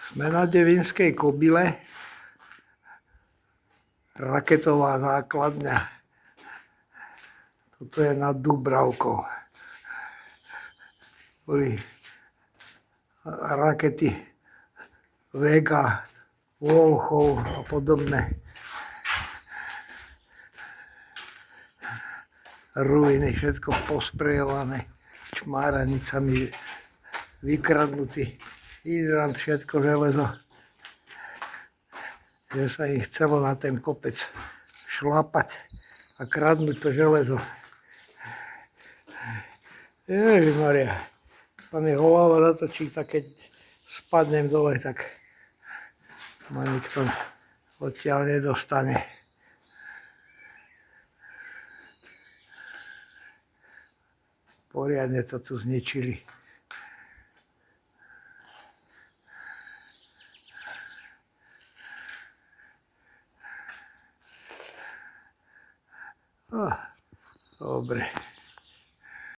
Sme na Devinskej Kobyle, raketová základňa. Toto je nad Dúbravkou. Boli rakety Vega, Volchov a podobné. Ruiny, všetko posprejované čmáranicami, vykradnutý hydrant, všetko železo. Že sa ich chcelo na ten kopec šlapať a kradnúť to železo. Ježišmaria, sa mi hlava zatočí, tak keď spadnem dole, tak ma nikto odtiaľ nedostane. Poriadne to tu zničili. Dobre.